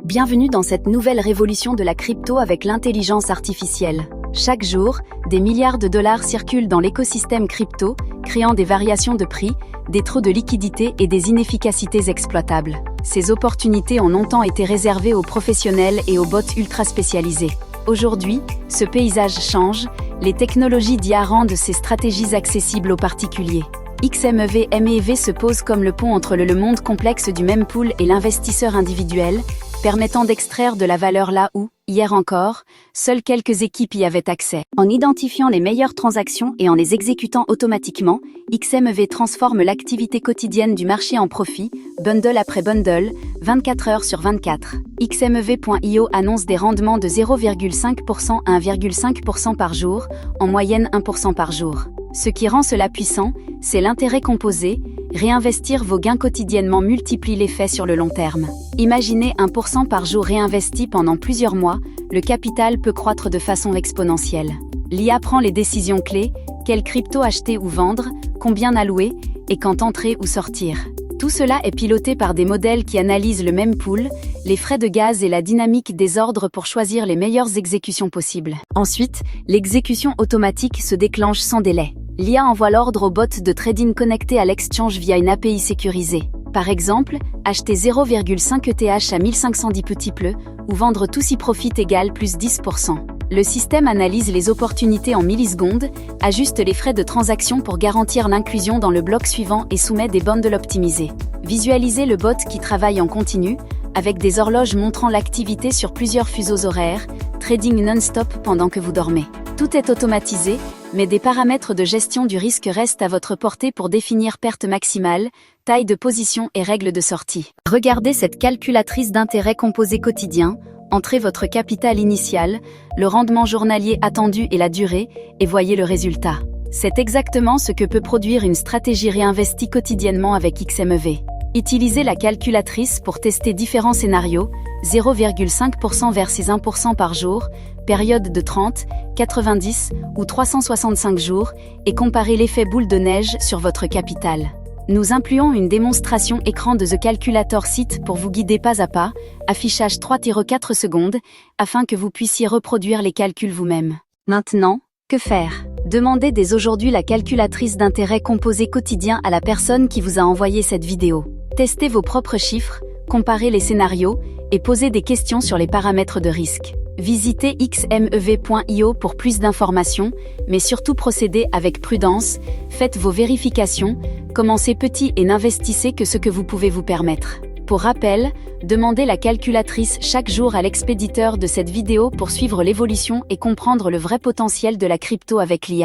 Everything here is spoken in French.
Bienvenue dans cette nouvelle révolution de la crypto avec l'intelligence artificielle. Chaque jour, des milliards de dollars circulent dans l'écosystème crypto, créant des variations de prix, des trous de liquidité et des inefficacités exploitables. Ces opportunités ont longtemps été réservées aux professionnels et aux bots ultra spécialisés. Aujourd'hui, ce paysage change, les technologies d'IA rendent ces stratégies accessibles aux particuliers. XMEV se pose comme le pont entre le monde complexe du mempool et l'investisseur individuel, permettant d'extraire de la valeur là où, hier encore, seules quelques équipes y avaient accès. En identifiant les meilleures transactions et en les exécutant automatiquement, XMEV transforme l'activité quotidienne du marché en profit, bundle après bundle, 24 heures sur 24. XMEV.io annonce des rendements de 0,5% à 1,5% par jour, en moyenne 1% par jour. Ce qui rend cela puissant, c'est l'intérêt composé. Réinvestir vos gains quotidiennement multiplie l'effet sur le long terme. Imaginez 1% par jour réinvesti pendant plusieurs mois, le capital peut croître de façon exponentielle. L'IA prend les décisions clés, quelle crypto acheter ou vendre, combien allouer, et quand entrer ou sortir. Tout cela est piloté par des modèles qui analysent le mempool, les frais de gaz et la dynamique des ordres pour choisir les meilleures exécutions possibles. Ensuite, l'exécution automatique se déclenche sans délai. L'IA envoie l'ordre au bot de trading connecté à l'exchange via une API sécurisée. Par exemple, acheter 0,5 ETH à 1510 petits pleux, ou vendre tout si profit égale plus 10%. Le système analyse les opportunités en millisecondes, ajuste les frais de transaction pour garantir l'inclusion dans le bloc suivant et soumet des bundles optimisés. Visualisez le bot qui travaille en continu, avec des horloges montrant l'activité sur plusieurs fuseaux horaires, trading non-stop pendant que vous dormez. Tout est automatisé, mais des paramètres de gestion du risque restent à votre portée pour définir perte maximale, taille de position et règles de sortie. Regardez cette calculatrice d'intérêt composé quotidien, entrez votre capital initial, le rendement journalier attendu et la durée, et voyez le résultat. C'est exactement ce que peut produire une stratégie réinvestie quotidiennement avec XMEV. Utilisez la calculatrice pour tester différents scénarios, 0,5% versus 1% par jour, période de 30, 90 ou 365 jours, et comparez l'effet boule de neige sur votre capital. Nous incluons une démonstration écran de The Calculator Site pour vous guider pas à pas, affichage 3-4 secondes, afin que vous puissiez reproduire les calculs vous-même. Maintenant, que faire ? Demandez dès aujourd'hui la calculatrice d'intérêt composé quotidien à la personne qui vous a envoyé cette vidéo. Testez vos propres chiffres, comparez les scénarios et posez des questions sur les paramètres de risque. Visitez xmev.io pour plus d'informations, mais surtout procédez avec prudence, faites vos vérifications, commencez petit et n'investissez que ce que vous pouvez vous permettre. Pour rappel, demandez la calculatrice chaque jour à l'expéditeur de cette vidéo pour suivre l'évolution et comprendre le vrai potentiel de la crypto avec l'IA.